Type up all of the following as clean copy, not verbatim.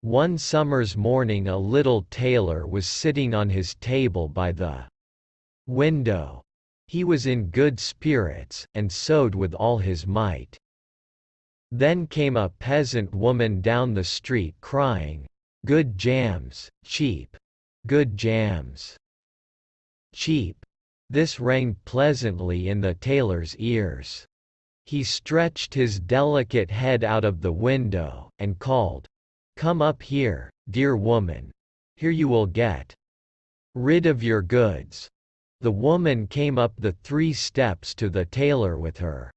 One summer's morning a little tailor was sitting on his table by the window. He was in good spirits, and sewed with all his might. Then came a peasant woman down the street crying, "Good jams, cheap! Good jams, cheap!" This rang pleasantly in the tailor's ears. He stretched his delicate head out of the window, and called, "Come up here, dear woman. Here you will get rid of your goods." The woman came up the 3 steps to the tailor with her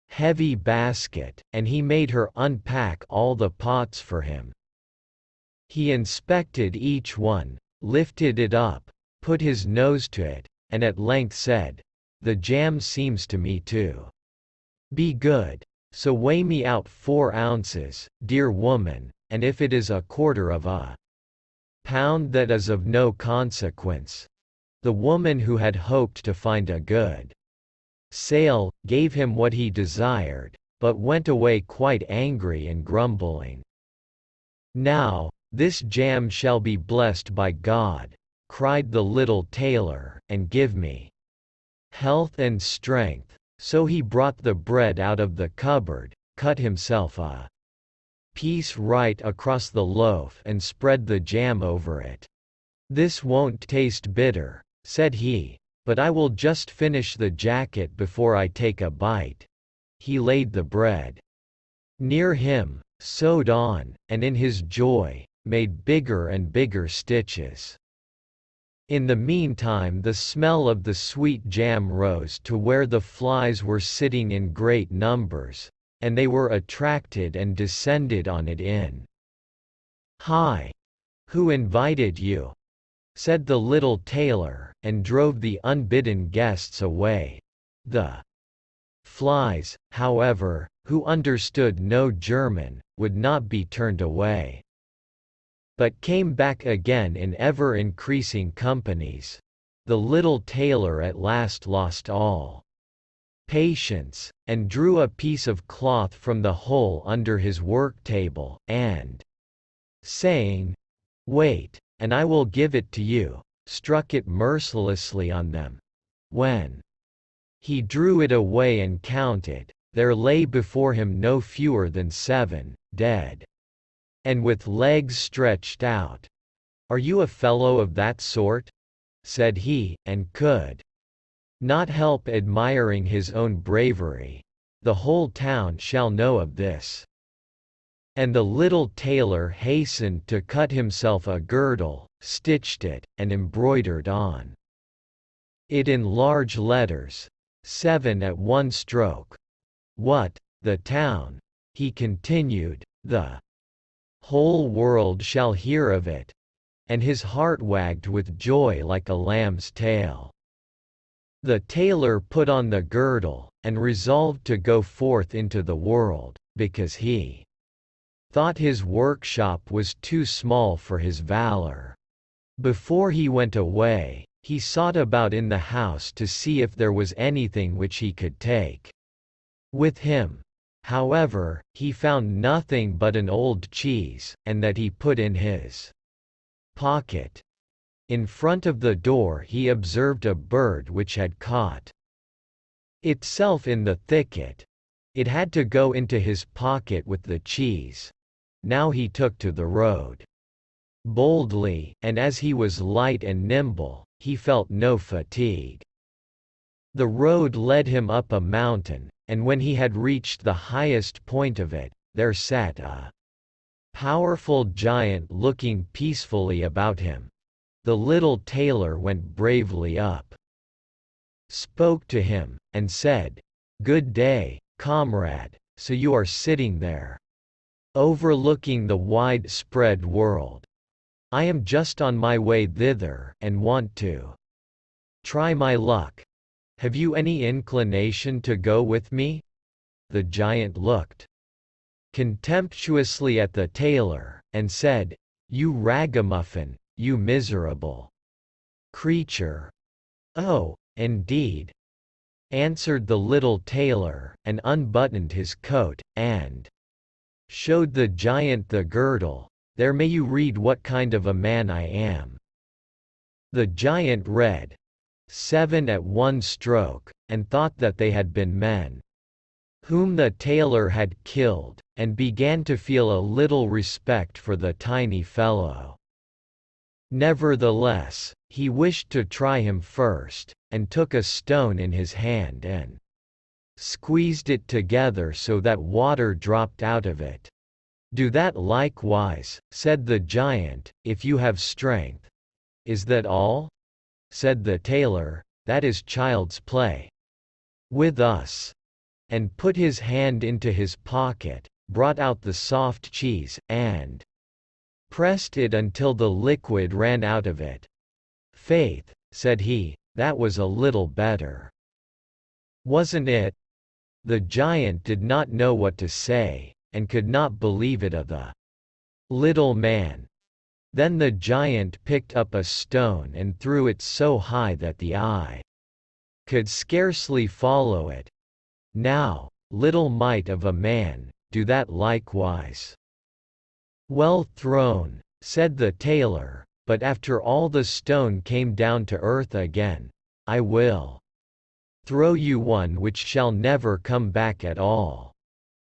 heavy basket, and he made her unpack all the pots for him. He inspected each one, lifted it up, put his nose to it, and at length said, "The jam seems to me to be good. So weigh me out 4 ounces, dear woman, and if it is a quarter of a pound, that is of no consequence." The woman, who had hoped to find a good sale, gave him what he desired, but went away quite angry and grumbling. "Now, this jam shall be blessed by God," cried the little tailor, "and give me health and strength." So he brought the bread out of the cupboard, cut himself a piece right across the loaf and spread the jam over it. "This won't taste bitter," said he, "but I will just finish the jacket before I take a bite." He laid the bread near him, sewed on, and in his joy, made bigger and bigger stitches. In the meantime the smell of the sweet jam rose to where the flies were sitting in great numbers, and they were attracted and descended on it in "Hi! Who invited you?" said the little tailor, and drove the unbidden guests away. The flies, however, who understood no German, would not be turned away, but came back again in ever-increasing companies. The little tailor at last lost all patience, and drew a piece of cloth from the hole under his work-table, and, saying, "Wait, and I will give it to you," struck it mercilessly on them. When he drew it away and counted, there lay before him no fewer than 7, dead, and with legs stretched out. "Are you a fellow of that sort?" said he, and could not help admiring his own bravery. "The whole town shall know of this." And the little tailor hastened to cut himself a girdle, stitched it, and embroidered on it in large letters, 7 at one stroke. "What, the town?" he continued, "the whole world shall hear of it." And his heart wagged with joy like a lamb's tail. The tailor put on the girdle, and resolved to go forth into the world, because he thought his workshop was too small for his valor. Before he went away, he sought about in the house to see if there was anything which he could take with him. However, he found nothing but an old cheese, and that he put in his pocket. In front of the door he observed a bird which had caught itself in the thicket. It had to go into his pocket with the cheese. Now he took to the road boldly, and as he was light and nimble, he felt no fatigue. The road led him up a mountain, and when he had reached the highest point of it, there sat a powerful giant looking peacefully about him. The little tailor went bravely up, spoke to him, and said, "Good day, comrade. So you are sitting there, overlooking the wide-spread world. I am just on my way thither, and want to try my luck. Have you any inclination to go with me?" The giant looked contemptuously at the tailor, and said, "You ragamuffin, you miserable creature." "Oh, indeed," answered the little tailor, and unbuttoned his coat, and showed the giant the girdle. There may you read what kind of a man I am." The giant read 7 at one stroke, and thought that they had been men whom the tailor had killed, and began to feel a little respect for the tiny fellow. Nevertheless, he wished to try him first, and took a stone in his hand and squeezed it together so that water dropped out of it. "Do that likewise," said the giant, "if you have strength." "Is that all?" said the tailor. "That is child's play with us," and put his hand into his pocket, brought out the soft cheese, and pressed it until the liquid ran out of it. "Faith," said he, "that was a little better, wasn't it?" The giant did not know what to say, and could not believe it of the little man. Then the giant picked up a stone and threw it so high that the eye could scarcely follow it. "Now, little mite of a man, do that likewise." "Well thrown," said the tailor, "but after all the stone came down to earth again. I will throw you one which shall never come back at all."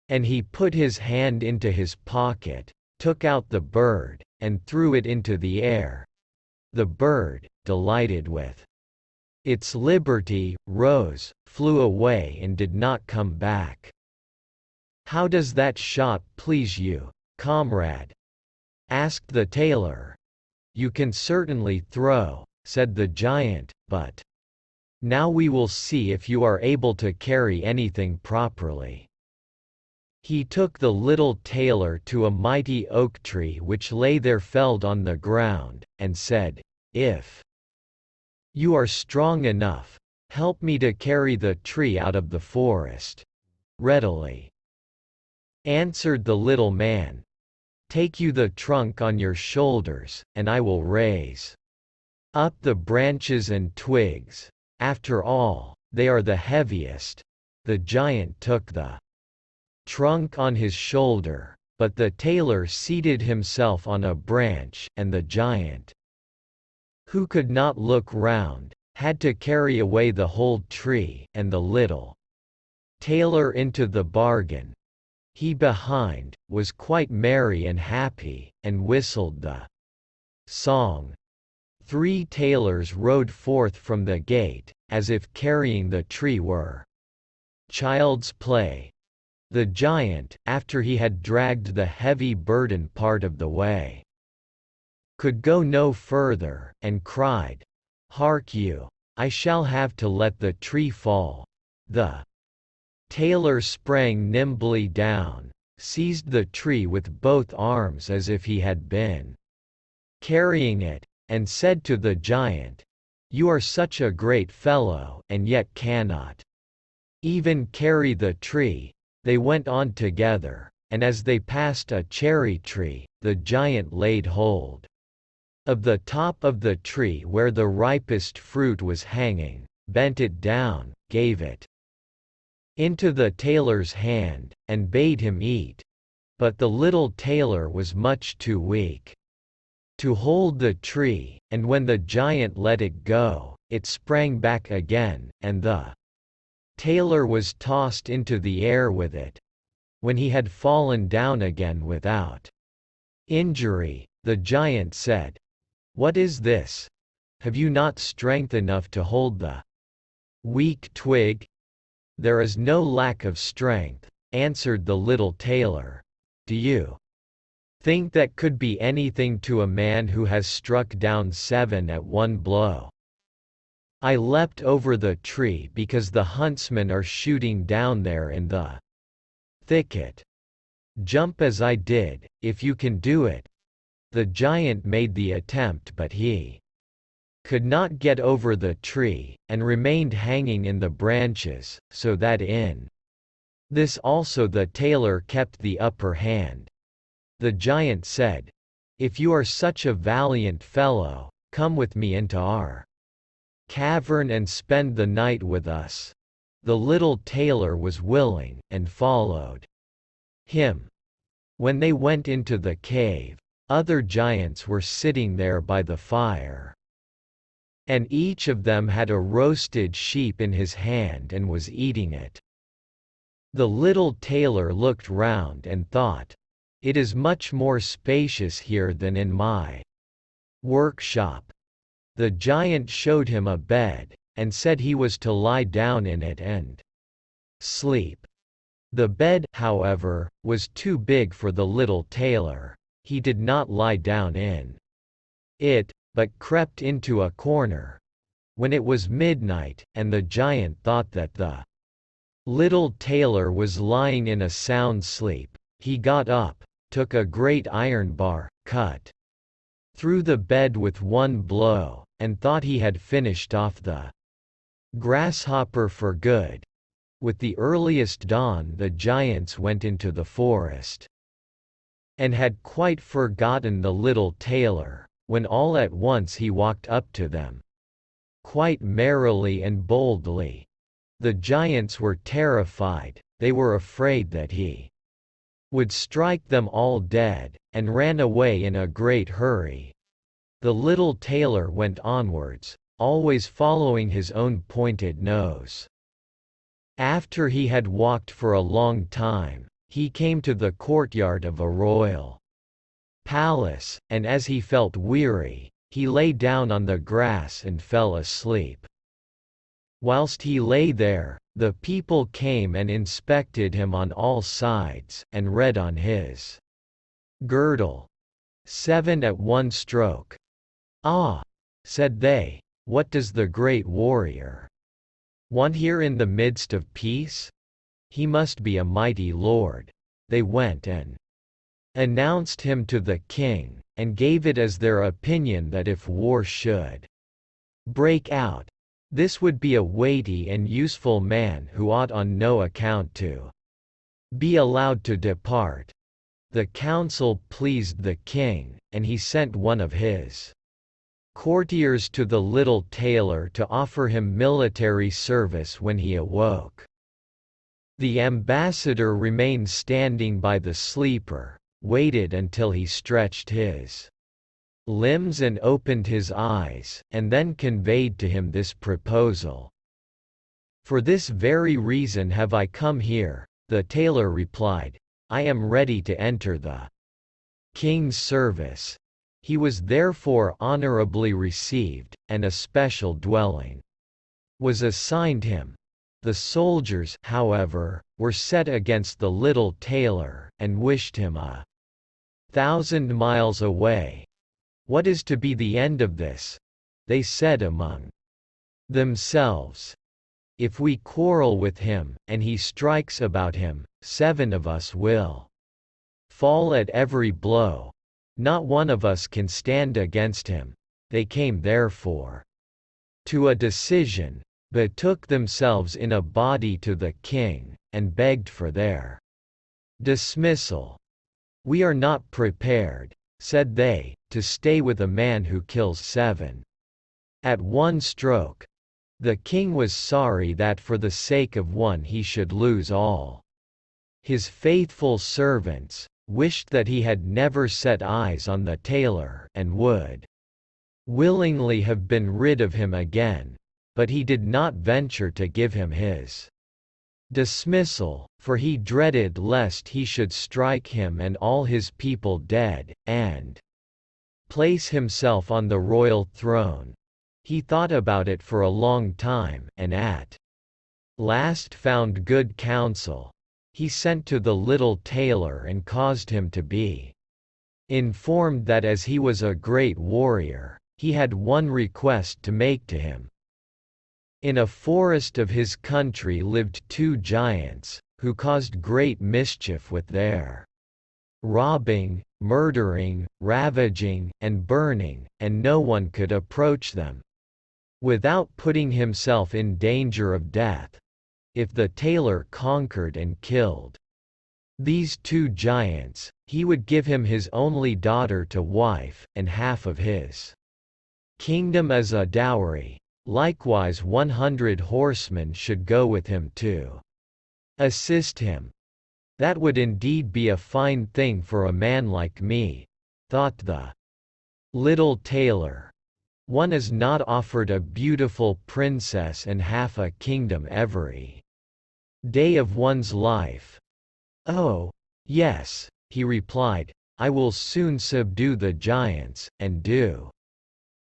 And he put his hand into his pocket, took out the bird, and threw it into the air. The bird, delighted with its liberty, rose, flew away and did not come back. "How does that shot please you, comrade?" asked the tailor. "You can certainly throw," said the giant, "but now we will see if you are able to carry anything properly." He took the little tailor to a mighty oak tree which lay there felled on the ground, and said, "If you are strong enough, help me to carry the tree out of the forest." "Readily," answered the little man. "Take you the trunk on your shoulders, and I will raise up the branches and twigs. After all, they are the heaviest." The giant took the trunk on his shoulder, but the tailor seated himself on a branch, and the giant, who could not look round, had to carry away the whole tree, and the little tailor into the bargain. He behind, was quite merry and happy, and whistled the song. 3 tailors rode forth from the gate, as if carrying the tree were child's play. The giant, after he had dragged the heavy burden part of the way, could go no further, and cried, "Hark you! I shall have to let the tree fall." The tailor sprang nimbly down, seized the tree with both arms as if he had been carrying it, and said to the giant, "You are such a great fellow, and yet cannot even carry the tree." They went on together, and as they passed a cherry tree, the giant laid hold of the top of the tree where the ripest fruit was hanging, bent it down, gave it into the tailor's hand, and bade him eat. But the little tailor was much too weak to hold the tree, and when the giant let it go, it sprang back again, and the tailor was tossed into the air with it. When he had fallen down again without injury, the giant said, "What is this? Have you not strength enough to hold the weak twig?" "There is no lack of strength," answered the little tailor. "Do you think that could be anything to a man who has struck down 7 at one blow? I leapt over the tree because the huntsmen are shooting down there in the thicket. Jump as I did, if you can do it." The giant made the attempt, but he could not get over the tree, and remained hanging in the branches, so that in this also the tailor kept the upper hand. The giant said, "If you are such a valiant fellow, come with me into our cavern and spend the night with us." The little tailor was willing, and followed him. When they went into the cave, other giants were sitting there by the fire. And each of them had a roasted sheep in his hand and was eating it. The little tailor looked round and thought, "It is much more spacious here than in my workshop." The giant showed him a bed, and said he was to lie down in it and sleep. The bed, however, was too big for the little tailor. He did not lie down in it, but crept into a corner. When it was midnight, and the giant thought that the little tailor was lying in a sound sleep, he got up, took a great iron bar, cut through the bed with one blow, and thought he had finished off the grasshopper for good. With the earliest dawn the giants went into the forest, and had quite forgotten the little tailor, when all at once he walked up to them, quite merrily and boldly. The giants were terrified, they were afraid that he would strike them all dead, and ran away in a great hurry. The little tailor went onwards, always following his own pointed nose. After he had walked for a long time, he came to the courtyard of a royal palace, and as he felt weary, he lay down on the grass and fell asleep. Whilst he lay there, the people came and inspected him on all sides, and read on his girdle, 7 at one stroke. "Ah," said they, "what does the great warrior want here in the midst of peace? He must be a mighty lord." They went and announced him to the king, and gave it as their opinion that if war should break out, this would be a weighty and useful man who ought on no account to be allowed to depart. The counsel pleased the king, and he sent one of his courtiers to the little tailor to offer him military service when he awoke. The ambassador remained standing by the sleeper, waited until he stretched his limbs and opened his eyes, and then conveyed to him this proposal. "For this very reason have I come here," the tailor replied. "I am ready to enter the king's service." He was therefore honorably received, and a special dwelling was assigned him. The soldiers, however, were set against the little tailor, and wished him 1,000 miles away. "What is to be the end of this?" they said among themselves. "If we quarrel with him, and he strikes about him, 7 of us will fall at every blow. Not one of us can stand against him." They came therefore to a decision, betook themselves in a body to the king, and begged for their dismissal. "We are not prepared," said they, "to stay with a man who kills 7 at one stroke." The king was sorry that for the sake of one he should lose all his faithful servants, wished that he had never set eyes on the tailor, and would willingly have been rid of him again, but he did not venture to give him his dismissal, for he dreaded lest he should strike him and all his people dead, and place himself on the royal throne. He thought about it for a long time, and at last found good counsel. He sent to the little tailor and caused him to be informed that as he was a great warrior, he had one request to make to him. In a forest of his country lived 2 giants, who caused great mischief with their robbing, murdering, ravaging, and burning, and no one could approach them without putting himself in danger of death, if the tailor conquered and killed these 2 giants, he would give him his only daughter to wife, and half of his kingdom as a dowry. Likewise 100 horsemen should go with him to assist him. "That would indeed be a fine thing for a man like me," thought the little tailor. One is not offered a beautiful princess and half a kingdom every day of one's life. Oh, yes, he replied, I will soon subdue the giants, and do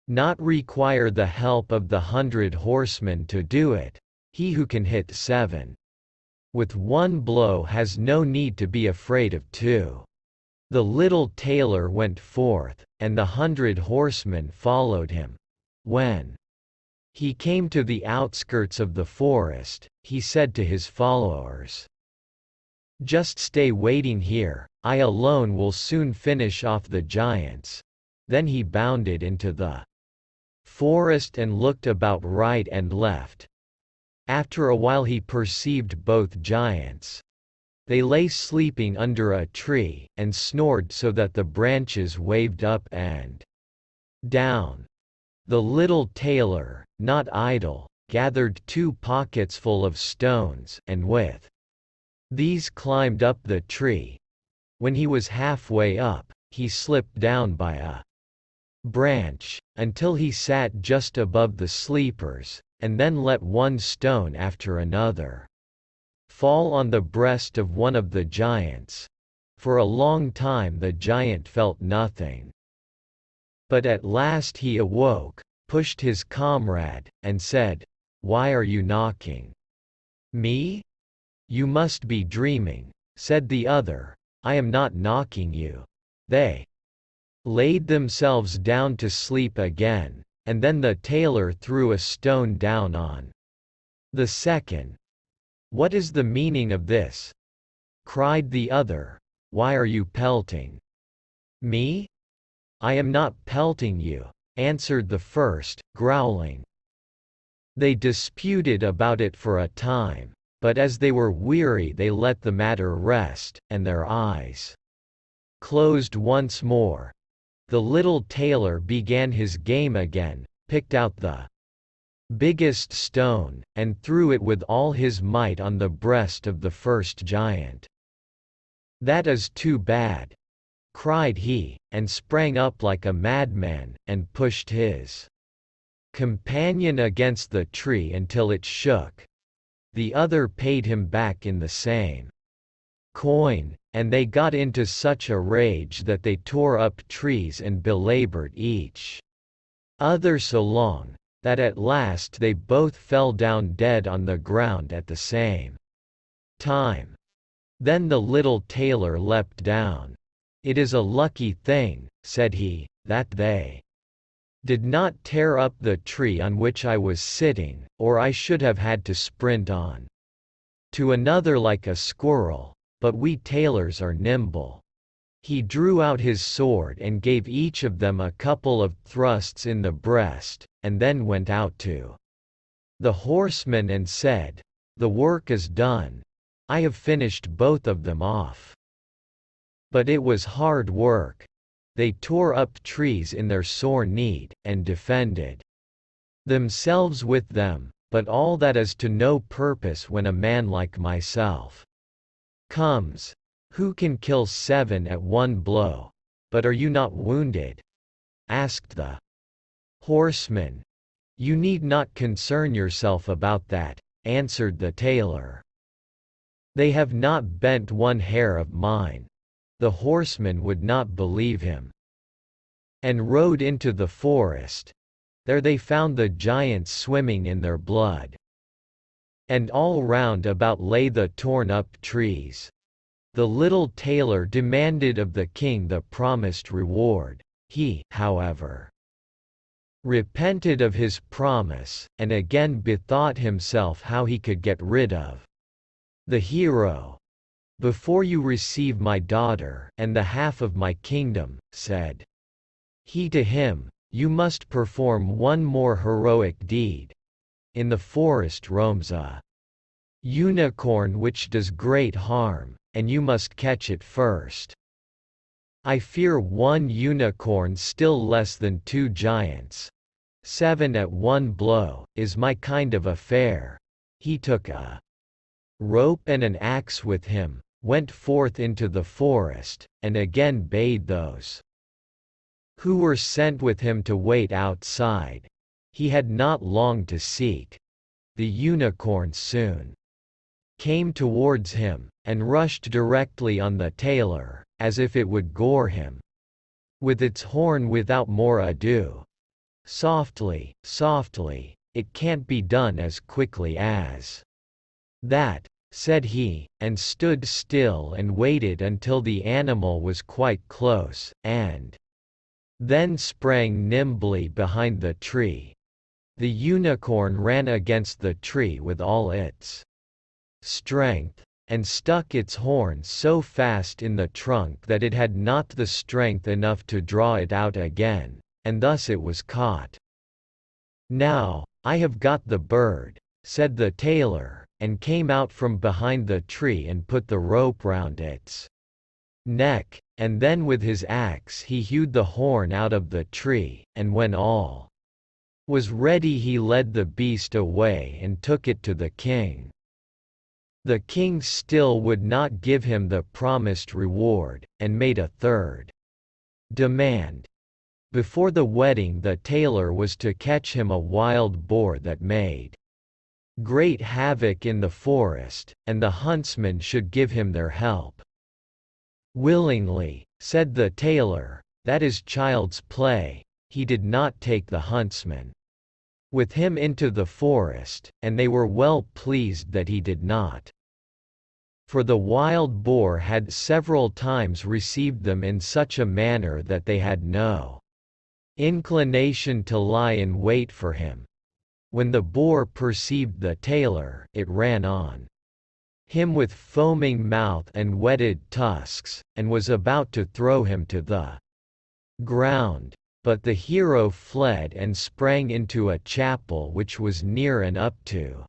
not require the help of the 100 horsemen to do it. He who can hit 7 with one blow has no need to be afraid of 2. The little tailor went forth, and the 100 horsemen followed him. When he came to the outskirts of the forest, he said to his followers, just stay waiting here, I alone will soon finish off the giants. Then he bounded into the forest and looked about right and left. After a while he perceived both giants. They lay sleeping under a tree, and snored so that the branches waved up and down. The little tailor, not idle, gathered 2 pockets full of stones, and with these climbed up the tree. When he was halfway up, he slipped down by a branch, until he sat just above the sleepers, and then let one stone after another fall on the breast of one of the giants. For a long time the giant felt nothing. But at last he awoke, pushed his comrade, and said, Why are you knocking me? You must be dreaming, said the other. I am not knocking you. They laid themselves down to sleep again, and then the tailor threw a stone down on the second. What is the meaning of this? Cried the other. Why are you pelting me? I am not pelting you, answered the first, growling. They disputed about it for a time, but as they were weary they let the matter rest, and their eyes closed once more. The little tailor began his game again, picked out the biggest stone, and threw it with all his might on the breast of the first giant. That is too bad, cried he, and sprang up like a madman, and pushed his companion against the tree until it shook. The other paid him back in the same coin, and they got into such a rage that they tore up trees and belabored each other so long, that at last they both fell down dead on the ground at the same time. Then the little tailor leapt down. It is a lucky thing, said he, that they did not tear up the tree on which I was sitting, or I should have had to sprint on to another like a squirrel, but we tailors are nimble. He drew out his sword and gave each of them a couple of thrusts in the breast, and then went out to the horsemen and said, The work is done. I have finished both of them off. But it was hard work. They tore up trees in their sore need, and defended themselves with them, but all that is to no purpose when a man like myself comes. Who can kill 7 at one blow? But are you not wounded? Asked the horseman. You need not concern yourself about that, answered the tailor. They have not bent one hair of mine. The horseman would not believe him, and rode into the forest. There they found the giants swimming in their blood, and all round about lay the torn up trees. The little tailor demanded of the king the promised reward. He, however, repented of his promise, and again bethought himself how he could get rid of the hero. Before you receive my daughter and the half of my kingdom, said he to him, you must perform one more heroic deed. In the forest roams a unicorn which does great harm, and you must catch it first. I fear one unicorn still less than 2 giants. 7 at one blow is my kind of affair. He took a rope and an axe with him, went forth into the forest, and again bade those who were sent with him to wait outside. He had not long to seek. The unicorn soon came towards him, and rushed directly on the tailor, as if it would gore him with its horn without more ado. "Softly, softly, it can't be done as quickly as that," said he, and stood still and waited until the animal was quite close, and then sprang nimbly behind the tree. The unicorn ran against the tree with all its strength, and stuck its horn so fast in the trunk that it had not the strength enough to draw it out again, and thus it was caught. "Now, I have got the bird," said the tailor, and came out from behind the tree and put the rope round its neck, and then with his axe he hewed the horn out of the tree, and when all was ready he led the beast away and took it to the king. The king still would not give him the promised reward, and made a third demand. Before the wedding the tailor was to catch him a wild boar that made great havoc in the forest, and the huntsmen should give him their help. "Willingly," said the tailor, "that is child's play." He did not take the huntsmen with him into the forest, and they were well pleased that he did not. For the wild boar had several times received them in such a manner that they had no inclination to lie in wait for him. When the boar perceived the tailor, it ran on him with foaming mouth and whetted tusks, and was about to throw him to the ground. But the hero fled and sprang into a chapel which was near and up to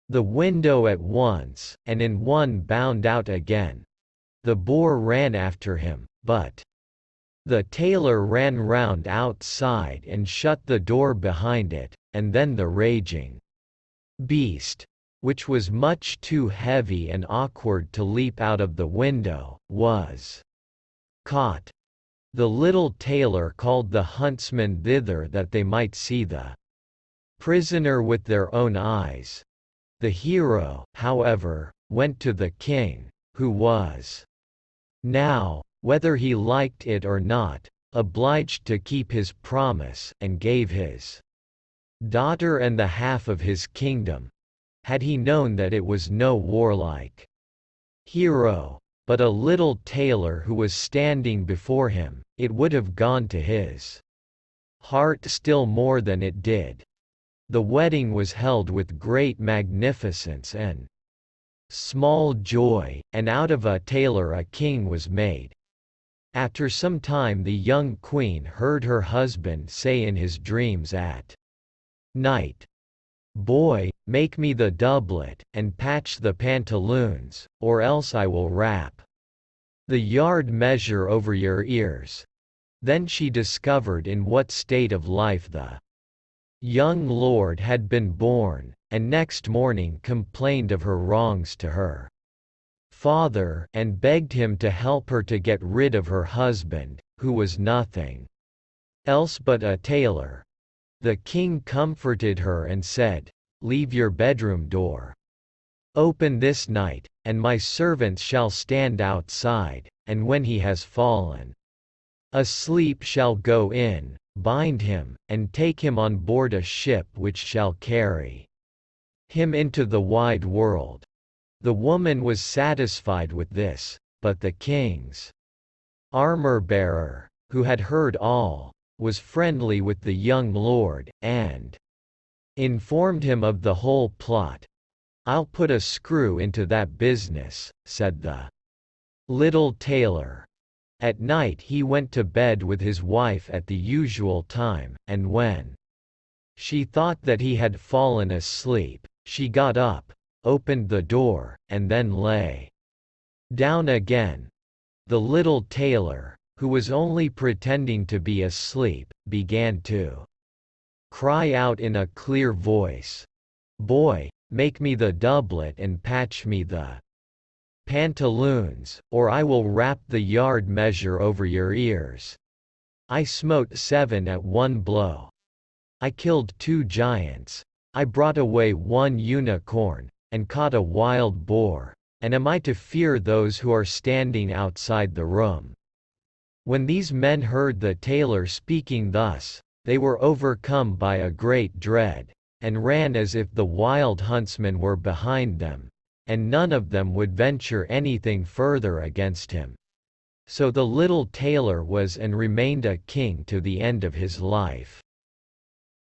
the window at once, and in one bound out again. The boar ran after him, but the tailor ran round outside and shut the door behind it, and then the raging beast, which was much too heavy and awkward to leap out of the window, was caught. The little tailor called the huntsmen thither that they might see the prisoner with their own eyes. The hero, however, went to the king, who was now, whether he liked it or not, obliged to keep his promise, and gave his daughter and the half of his kingdom. Had he known that it was no warlike hero, but a little tailor who was standing before him, it would have gone to his heart still more than it did. The wedding was held with great magnificence and small joy, and out of a tailor a king was made. After some time the young queen heard her husband say in his dreams at night, "Boy, make me the doublet, and patch the pantaloons, or else I will wrap the yard measure over your ears." Then she discovered in what state of life the young lord had been born, and next morning complained of her wrongs to her father, and begged him to help her to get rid of her husband, who was nothing else but a tailor. The king comforted her and said, "Leave your bedroom door open this night, and my servants shall stand outside, and when he has fallen asleep shall go in, bind him, and take him on board a ship which shall carry him into the wide world." The woman was satisfied with this, but the king's armor-bearer, who had heard all, was friendly with the young lord, and informed him of the whole plot. "I'll put a screw into that business," said the little tailor. At night he went to bed with his wife at the usual time, and when she thought that he had fallen asleep, she got up, opened the door, and then lay down again. The little tailor, who was only pretending to be asleep, began to cry out in a clear voice, "Boy, make me the doublet and patch me the pantaloons, or I will wrap the yard measure over your ears." I smote 7 at one blow. I killed 2 giants. I brought away 1 unicorn, and caught a wild boar. And am I to fear those who are standing outside the room?" When these men heard the tailor speaking thus, they were overcome by a great dread, and ran as if the wild huntsmen were behind them, and none of them would venture anything further against him. So the little tailor was and remained a king to the end of his life.